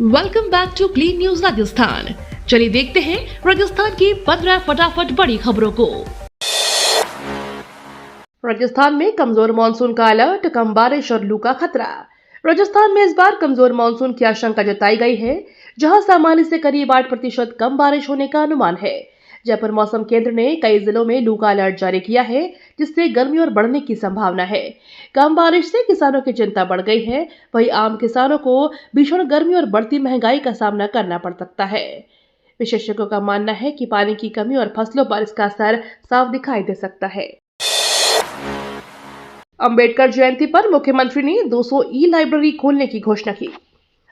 Welcome back to clean news Rajasthan. चलिए देखते हैं राजस्थान की 15 फटाफट बड़ी खबरों को। राजस्थान में कमजोर मानसून का अलर्ट, कम बारिश और लू का खतरा। राजस्थान में इस बार कमजोर मानसून की आशंका जताई गई है, जहां सामान्य से करीब 8% कम बारिश होने का अनुमान है। जयपुर मौसम केंद्र ने कई जिलों में लू का अलर्ट जारी किया है, जिससे गर्मी और बढ़ने की संभावना है। कम बारिश से किसानों की चिंता बढ़ गई है, वहीं आम किसानों को भीषण गर्मी और बढ़ती महंगाई का सामना करना पड़ सकता है। विशेषज्ञों का मानना है कि पानी की कमी और फसलों पर इसका असर साफ दिखाई दे सकता है। अंबेडकर जयंती पर मुख्यमंत्री ने 200 ई लाइब्रेरी खोलने की घोषणा की।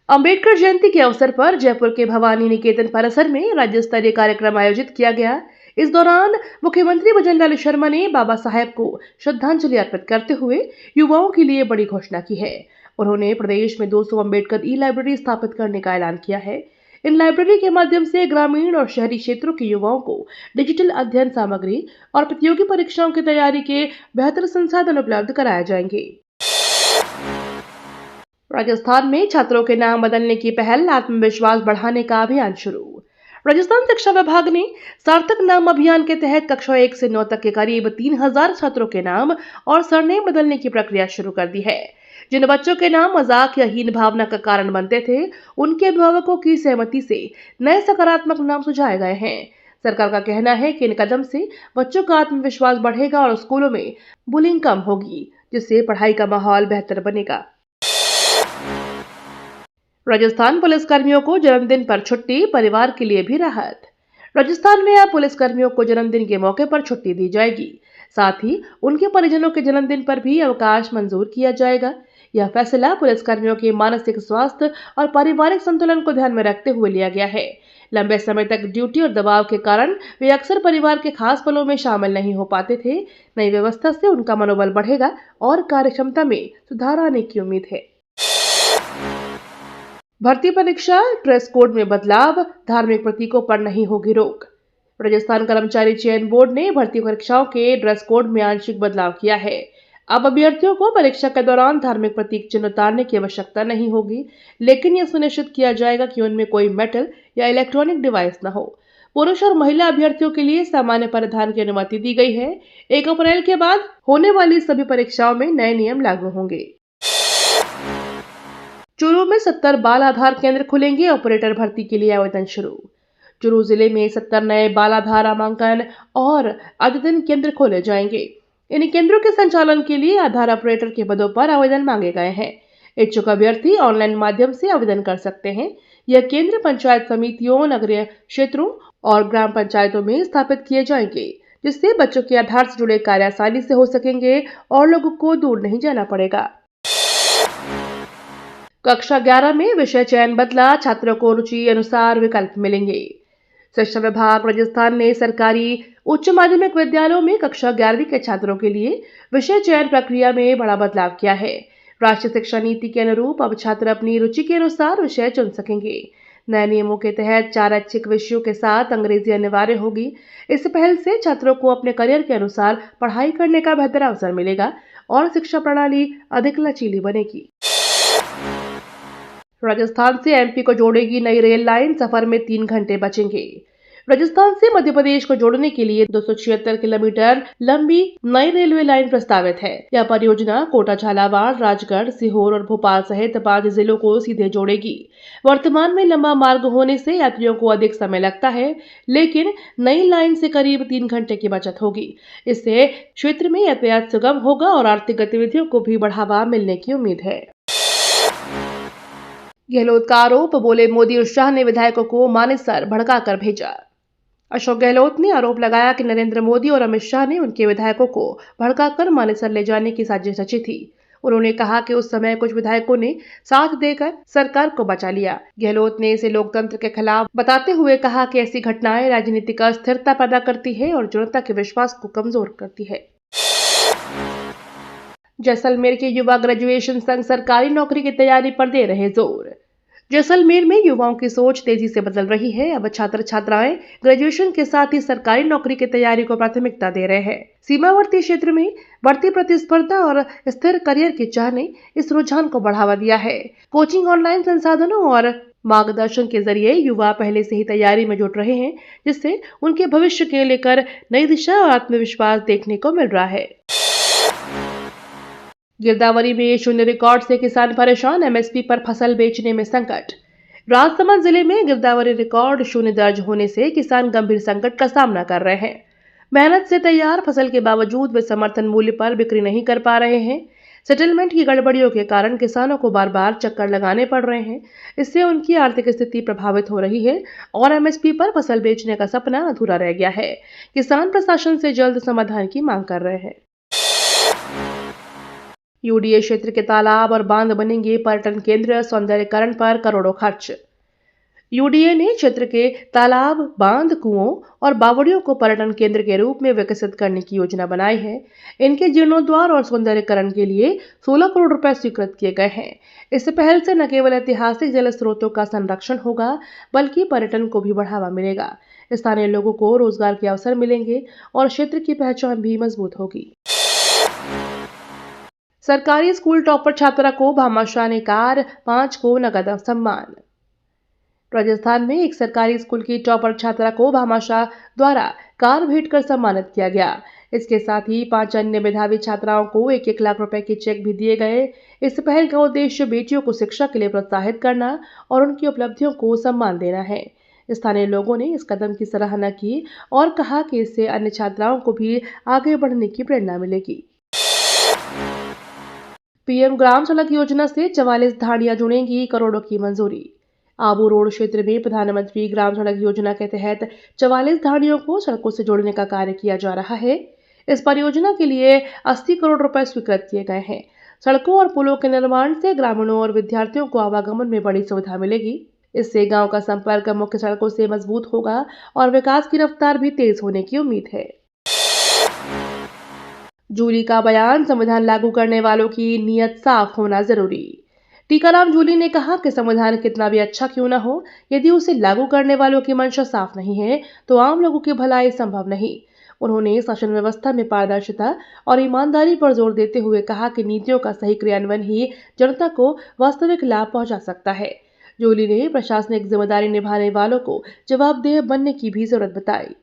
अंबेडकर जयंती के अवसर पर जयपुर के भवानी निकेतन परिसर में राज्य स्तरीय कार्यक्रम आयोजित किया गया। इस दौरान मुख्यमंत्री भजनलाल शर्मा ने बाबा साहेब को श्रद्धांजलि अर्पित करते हुए युवाओं के लिए बड़ी घोषणा की है। उन्होंने प्रदेश में 200 अंबेडकर ई लाइब्रेरी स्थापित करने का ऐलान किया है। इन लाइब्रेरी के माध्यम से ग्रामीण और शहरी क्षेत्रों के युवाओं को डिजिटल अध्ययन सामग्री और प्रतियोगी परीक्षाओं की तैयारी के बेहतर संसाधन उपलब्ध कराए जाएंगे। राजस्थान में छात्रों के नाम बदलने की पहल, आत्मविश्वास बढ़ाने का अभियान शुरू। राजस्थान शिक्षा विभाग ने सार्थक नाम अभियान के तहत कक्षा 1 से 9 तक के करीब 3000 छात्रों के नाम और सरनेम बदलने की प्रक्रिया शुरू कर दी है। जिन बच्चों के नाम मजाक या हीन भावना का कारण बनते थे, उनके अभिभावकों की सहमति से नए सकारात्मक नाम सुझाए गए हैं। सरकार का कहना है कि इन कदम से बच्चों का आत्मविश्वास बढ़ेगा और स्कूलों में बुलिंग कम होगी, जिससे पढ़ाई का माहौल बेहतर बनेगा। राजस्थान पुलिसकर्मियों को जन्मदिन पर छुट्टी, परिवार के लिए भी राहत। राजस्थान में अब पुलिसकर्मियों को जन्मदिन के मौके पर छुट्टी दी जाएगी। साथ ही उनके परिजनों के जन्मदिन पर भी अवकाश मंजूर किया जाएगा। यह फैसला पुलिसकर्मियों के मानसिक स्वास्थ्य और पारिवारिक संतुलन को ध्यान में रखते हुए लिया गया है। लंबे समय तक ड्यूटी और दबाव के कारण वे अक्सर परिवार के खास पलों में शामिल नहीं हो पाते थे। नई व्यवस्था से उनका मनोबल बढ़ेगा और कार्यक्षमता में सुधार आने की उम्मीद है। भर्ती परीक्षा, ड्रेस कोड में बदलाव, धार्मिक प्रतीकों पर नहीं होगी रोक। राजस्थान कर्मचारी चयन बोर्ड ने भर्ती परीक्षाओं के ड्रेस कोड में आंशिक बदलाव किया है। अब अभ्यर्थियों को परीक्षा के दौरान धार्मिक प्रतीक चिन्ह उतारने की आवश्यकता नहीं होगी, लेकिन यह सुनिश्चित किया जाएगा कि उनमें कोई मेटल या इलेक्ट्रॉनिक डिवाइस न हो। पुरुष और महिला अभ्यर्थियों के लिए सामान्य परिधान की अनुमति दी गई है। 1 अप्रैल के बाद होने वाली सभी परीक्षाओं में नए नियम लागू होंगे। चूरू में 70 बाल आधार केंद्र खुलेंगे, ऑपरेटर भर्ती के लिए आवेदन शुरू। चूरू जिले में 70 नए बाल आधार नामांकन और आवेदन केंद्र खोले जाएंगे। इन केंद्रों के संचालन के लिए आधार ऑपरेटर के पदों पर आवेदन मांगे गए हैं। इच्छुक अभ्यर्थी ऑनलाइन माध्यम से आवेदन कर सकते हैं। यह केंद्र पंचायत समितियों, नगरीय क्षेत्रों और ग्राम पंचायतों में स्थापित किए जाएंगे, जिससे बच्चों के आधार से जुड़े कार्य आसानी से हो सकेंगे और लोगों को दूर नहीं जाना पड़ेगा। कक्षा 11 में विषय चयन बदला, छात्रों को रुचि अनुसार विकल्प मिलेंगे। शिक्षा विभाग राजस्थान ने सरकारी उच्च माध्यमिक विद्यालयों में कक्षा 11वीं के छात्रों के लिए विषय चयन प्रक्रिया में बड़ा बदलाव किया है। राष्ट्रीय शिक्षा नीति के अनुरूप अब छात्र अपनी रुचि के अनुसार विषय चुन सकेंगे। नए नियमों के तहत 4 ऐच्छिक विषयों के साथ अंग्रेजी अनिवार्य होगी। इस पहल से छात्रों को अपने करियर के अनुसार पढ़ाई करने का बेहतर अवसर मिलेगा और शिक्षा प्रणाली अधिक लचीली बनेगी। राजस्थान से एमपी को जोड़ेगी नई रेल लाइन, सफर में 3 घंटे बचेंगे। राजस्थान से मध्य प्रदेश को जोड़ने के लिए 276 किलोमीटर लंबी नई रेलवे लाइन प्रस्तावित है। यह परियोजना कोटा, झालावाड़, राजगढ़, सीहोर और भोपाल सहित 5 जिलों को सीधे जोड़ेगी। वर्तमान में लंबा मार्ग होने से यात्रियों को अधिक समय लगता है, लेकिन नई लाइन से करीब 3 घंटे की बचत होगी। इससे क्षेत्र में यातायात सुगम होगा और आर्थिक गतिविधियों को भी बढ़ावा मिलने की उम्मीद है। गहलोत का आरोप, बोले मोदी और शाह ने विधायकों को मानेसर भड़काकर भेजा। अशोक गहलोत ने आरोप लगाया कि नरेंद्र मोदी और अमित शाह ने उनके विधायकों को भड़काकर मानेसर ले जाने की साजिश रची थी। उन्होंने कहा कि उस समय कुछ विधायकों ने साथ देकर सरकार को बचा लिया। गहलोत ने इसे लोकतंत्र के खिलाफ बताते हुए कहा कि ऐसी घटनाएं राजनीतिक अस्थिरता पैदा करती है और जनता के विश्वास को कमजोर करती है। जैसलमेर के युवा ग्रेजुएशन संघ सरकारी नौकरी की तैयारी पर दे रहे जोर। जैसलमेर में युवाओं की सोच तेजी से बदल रही है। अब छात्र छात्राएं ग्रेजुएशन के साथ ही सरकारी नौकरी की तैयारी को प्राथमिकता दे रहे हैं। सीमावर्ती क्षेत्र में बढ़ती प्रतिस्पर्धा और स्थिर करियर की चाह ने इस रुझान को बढ़ावा दिया है। कोचिंग, ऑनलाइन संसाधनों और मार्गदर्शन के जरिए युवा पहले से ही तैयारी में जुट रहे हैं, जिससे उनके भविष्य के लेकर नई दिशा और आत्मविश्वास देखने को मिल रहा है। गिरदावरी में शून्य रिकॉर्ड से किसान परेशान, एमएसपी पर फसल बेचने में संकट। राजसमंद जिले में गिरदावरी रिकॉर्ड शून्य दर्ज होने से किसान गंभीर संकट का सामना कर रहे हैं। मेहनत से तैयार फसल के बावजूद वे समर्थन मूल्य पर बिक्री नहीं कर पा रहे हैं। सेटलमेंट की गड़बड़ियों के कारण किसानों को बार बार चक्कर लगाने पड़ रहे हैं। इससे उनकी आर्थिक स्थिति प्रभावित हो रही है और एमएसपी पर फसल बेचने का सपना अधूरा रह गया है। किसान प्रशासन से जल्द समाधान की मांग कर रहे हैं। यूडीए क्षेत्र के तालाब और बांध बनेंगे पर्यटन केंद्र, सौंदर्यीकरण पर करोड़ों खर्च। यूडीए ने क्षेत्र के तालाब, बांध, कुओं और बावड़ियों को पर्यटन केंद्र के रूप में विकसित करने की योजना बनाई है। इनके जीर्णोद्वार और सौंदर्यीकरण के लिए 16 करोड़ रुपए स्वीकृत किए गए हैं। इस पहल से न केवल ऐतिहासिक जल स्रोतों का संरक्षण होगा, बल्कि पर्यटन को भी बढ़ावा मिलेगा। स्थानीय लोगों को रोजगार के अवसर मिलेंगे और क्षेत्र की पहचान भी मजबूत होगी। सरकारी स्कूल टॉपर छात्रा को भामाशाह ने कार, 5 को नगद सम्मान। राजस्थान में एक सरकारी स्कूल की टॉपर छात्रा को भामाशाह द्वारा कार भेंट कर सम्मानित किया गया। इसके साथ ही 5 अन्य मेधावी छात्राओं को 1-1 लाख रुपए के चेक भी दिए गए। इस पहल का उद्देश्य बेटियों को शिक्षा के लिए प्रोत्साहित करना और उनकी उपलब्धियों को सम्मान देना है। स्थानीय लोगों ने इस कदम की सराहना की और कहा कि इससे अन्य छात्राओं को भी आगे बढ़ने की प्रेरणा मिलेगी। पीएम ग्राम सड़क योजना से 44 धाड़ियां जुड़ेंगी, करोड़ों की मंजूरी। आबू रोड क्षेत्र में प्रधानमंत्री ग्राम सड़क योजना के तहत 44 धाड़ियों को सड़कों से जोड़ने का कार्य किया जा रहा है। इस परियोजना के लिए 80 करोड़ रुपए स्वीकृत किए गए हैं। सड़कों और पुलों के निर्माण से ग्रामीणों और विद्यार्थियों को आवागमन में बड़ी सुविधा मिलेगी। इससे गांव का संपर्क मुख्य सड़कों से मजबूत होगा और विकास की रफ्तार भी तेज होने की उम्मीद है। जूली का बयान, संविधान लागू करने वालों की नीयत साफ होना जरूरी। टीकाराम जूली ने कहा कि संविधान कितना भी अच्छा क्यों न हो, यदि उसे लागू करने वालों की मंशा साफ नहीं है तो आम लोगों की भलाई संभव नहीं। उन्होंने शासन व्यवस्था में पारदर्शिता और ईमानदारी पर जोर देते हुए कहा कि नीतियों का सही क्रियान्वयन ही जनता को वास्तविक लाभ पहुंचा सकता है। जूली ने प्रशासनिक जिम्मेदारी निभाने वालों को जवाबदेह बनने की भी जरूरत बताई।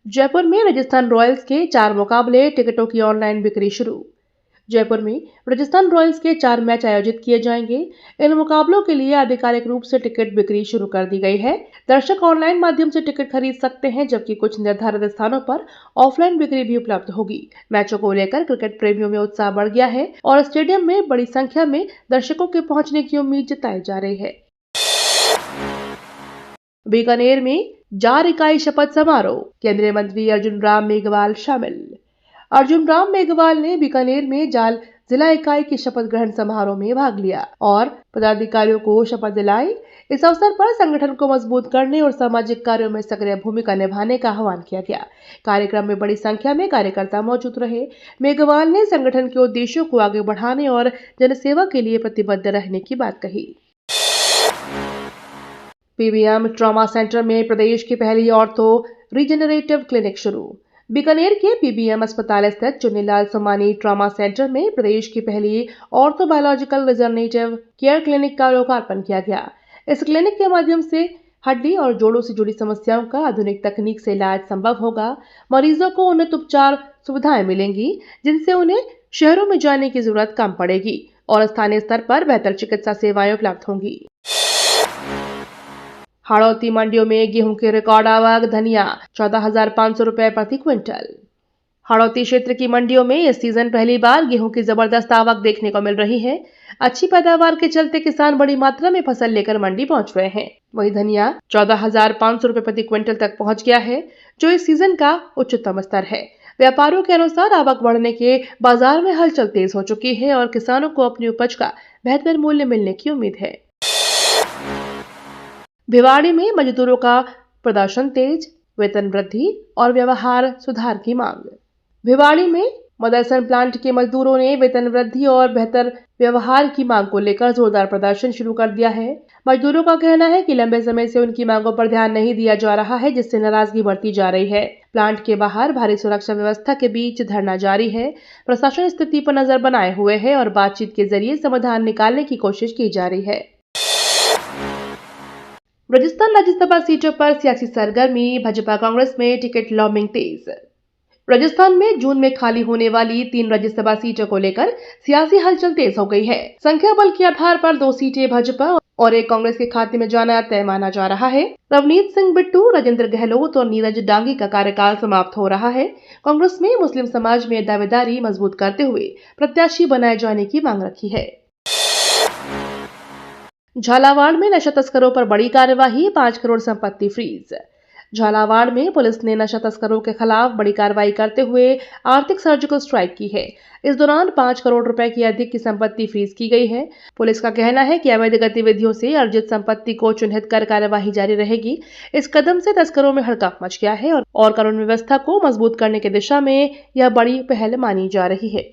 जयपुर में राजस्थान रॉयल्स के 4 मुकाबले, टिकटों की ऑनलाइन बिक्री शुरू। जयपुर में राजस्थान रॉयल्स के 4 मैच आयोजित किए जाएंगे। इन मुकाबलों के लिए आधिकारिक रूप से टिकट बिक्री शुरू कर दी गई है। दर्शक ऑनलाइन माध्यम से टिकट खरीद सकते हैं, जबकि कुछ निर्धारित स्थानों पर ऑफलाइन बिक्री भी उपलब्ध होगी। मैचों को लेकर क्रिकेट प्रेमियों में उत्साह बढ़ गया है और स्टेडियम में बड़ी संख्या में दर्शकों के पहुंचने की उम्मीद जताई जा रही है। बीकानेर में जार इकाई शपथ समारोह, केंद्रीय मंत्री अर्जुन राम मेघवाल शामिल। अर्जुन राम मेघवाल ने बीकानेर में जाल जिला इकाई के शपथ ग्रहण समारोह में भाग लिया और पदाधिकारियों को शपथ दिलाई। इस अवसर पर संगठन को मजबूत करने और सामाजिक कार्यों में सक्रिय भूमिका निभाने का आह्वान किया गया। कार्यक्रम में बड़ी संख्या में कार्यकर्ता मौजूद रहे। मेघवाल ने संगठन के उद्देश्यों को आगे बढ़ाने और जनसेवा के लिए प्रतिबद्ध रहने की बात कही। पीबीएम ट्रॉमा सेंटर में प्रदेश की पहली ऑर्थो रीजेनरेटिव क्लिनिक शुरू। बीकानेर के पीबीएम अस्पताल स्थित चुन्नीलाल सोमानी ट्रॉमा सेंटर में प्रदेश की पहली ऑर्थोबायोलॉजिकल रिजनरेटिव केयर क्लिनिक का लोकार्पण किया गया। इस क्लिनिक के माध्यम से हड्डी और जोड़ों से जुड़ी समस्याओं का आधुनिक तकनीक से इलाज संभव होगा। मरीजों को उन्नत उपचार सुविधाएं मिलेंगी, जिनसे उन्हें शहरों में जाने की जरूरत कम पड़ेगी और स्थानीय स्तर पर बेहतर चिकित्सा सेवाएं उपलब्ध होंगी। हाड़ौती मंडियों में गेहूं की रिकॉर्ड आवक, धनिया 14,500 रुपए प्रति क्विंटल। हाड़ौती क्षेत्र की मंडियों में इस सीजन पहली बार गेहूं की जबरदस्त आवक देखने को मिल रही है। अच्छी पैदावार के चलते किसान बड़ी मात्रा में फसल लेकर मंडी पहुंच रहे हैं। वहीं धनिया 14,500 रुपए प्रति क्विंटल तक पहुंच गया है, जो इस सीजन का उच्चतम स्तर है। व्यापारियों के अनुसार आवक बढ़ने के बाजार में हलचल तेज हो चुकी है और किसानों को अपनी उपज का बेहतर मूल्य मिलने की उम्मीद है। भिवाड़ी में मजदूरों का प्रदर्शन तेज, वेतन वृद्धि और व्यवहार सुधार की मांग। भिवाड़ी में मदरसन प्लांट के मजदूरों ने वेतन वृद्धि और बेहतर व्यवहार की मांग को लेकर जोरदार प्रदर्शन शुरू कर दिया है। मजदूरों का कहना है कि लंबे समय से उनकी मांगों पर ध्यान नहीं दिया जा रहा है, जिससे नाराजगी बढ़ती जा रही है। प्लांट के बाहर भारी सुरक्षा व्यवस्था के बीच धरना जारी है। प्रशासन स्थिति पर नजर बनाए हुए है और बातचीत के जरिए समाधान निकालने की कोशिश की जा रही है। राजस्थान राज्यसभा सीटों पर सियासी सरगर्मी, भाजपा कांग्रेस में टिकट लॉबिंग तेज। राजस्थान में जून में खाली होने वाली 3 राज्यसभा सीटों को लेकर सियासी हलचल तेज हो गई है। संख्या बल के आधार पर 2 सीटें भाजपा और 1 कांग्रेस के खाते में जाना तय माना जा रहा है। रवनीत सिंह बिट्टू, राजेंद्र गहलोत और नीरज डांगी का कार्यकाल समाप्त हो रहा है। कांग्रेस में मुस्लिम समाज में दावेदारी मजबूत करते हुए प्रत्याशी बनाए जाने की मांग रखी है। झालावाड़ में नशा तस्करों पर बड़ी कार्यवाही, 5 करोड़ संपत्ति फ्रीज। झालावाड़ में पुलिस ने नशा तस्करों के खिलाफ बड़ी कार्रवाई करते हुए आर्थिक सर्जिकल स्ट्राइक की है। इस दौरान 5 करोड़ रुपए की अधिक की संपत्ति फ्रीज की गई है। पुलिस का कहना है कि अवैध गतिविधियों से अर्जित संपत्ति को चिन्हित कर कार्यवाही जारी रहेगी। इस कदम से तस्करों में हड़कंप मच गया है और कानून व्यवस्था को मजबूत करने की दिशा में यह बड़ी पहल मानी जा रही है।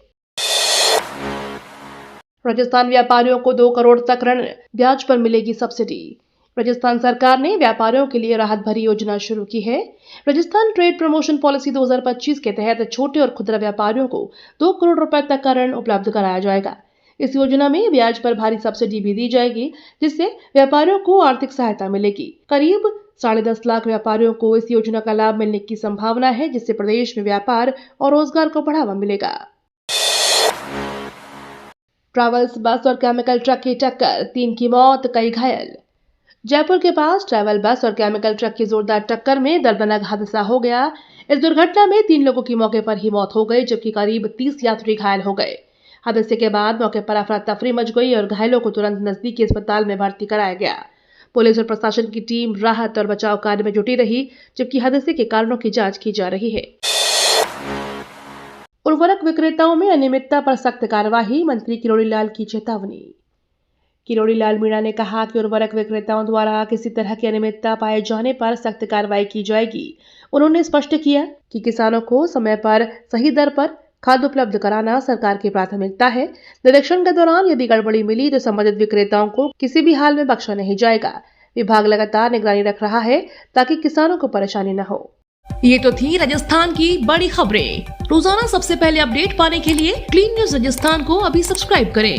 राजस्थान व्यापारियों को 2 करोड़ तक ऋण ब्याज पर मिलेगी सब्सिडी। राजस्थान सरकार ने व्यापारियों के लिए राहत भरी योजना शुरू की है। राजस्थान ट्रेड प्रमोशन पॉलिसी 2025 के तहत छोटे और खुदरा व्यापारियों को 2 करोड़ रुपए तक का ऋण उपलब्ध कराया जाएगा। इस योजना में ब्याज पर भारी सब्सिडी भी दी जाएगी, जिससे व्यापारियों को आर्थिक सहायता मिलेगी। करीब 10.5 लाख व्यापारियों को इस योजना का लाभ मिलने की संभावना है, जिससे प्रदेश में व्यापार और रोजगार को बढ़ावा मिलेगा। ट्रैवल्स बस और केमिकल ट्रक की टक्कर, 3 की मौत, कई घायल। जयपुर के पास ट्रैवल बस और केमिकल ट्रक की जोरदार टक्कर में दर्दनाक हादसा हो गया। इस दुर्घटना में 3 लोगों की मौके पर ही मौत हो गई, जबकि करीब 30 यात्री घायल हो गए। हादसे के बाद मौके पर अफरा तफरी मच गई और घायलों को तुरंत नजदीकी अस्पताल में भर्ती कराया गया। पुलिस और प्रशासन की टीम राहत और बचाव कार्य में जुटी रही, जबकि हादसे के कारणों की जांच की जा रही है। उर्वरक विक्रेताओं में अनियमितता पर सख्त कार्यवाही, मंत्री किरोड़ी लाल की चेतावनी। किरोड़ी लाल मीणा ने कहा कि उर्वरक विक्रेताओं द्वारा किसी तरह की अनियमितता पाए जाने पर सख्त कार्रवाई की जाएगी। उन्होंने स्पष्ट किया कि किसानों को समय पर सही दर पर खाद उपलब्ध कराना सरकार की प्राथमिकता है। निरीक्षण के दौरान यदि गड़बड़ी मिली तो संबंधित विक्रेताओं को किसी भी हाल में बख्शा नहीं जाएगा। विभाग लगातार निगरानी रख रहा है ताकि किसानों को परेशानी न हो। ये तो थी राजस्थान की बड़ी खबरें। रोजाना सबसे पहले अपडेट पाने के लिए क्लीन न्यूज राजस्थान को अभी सब्सक्राइब करें।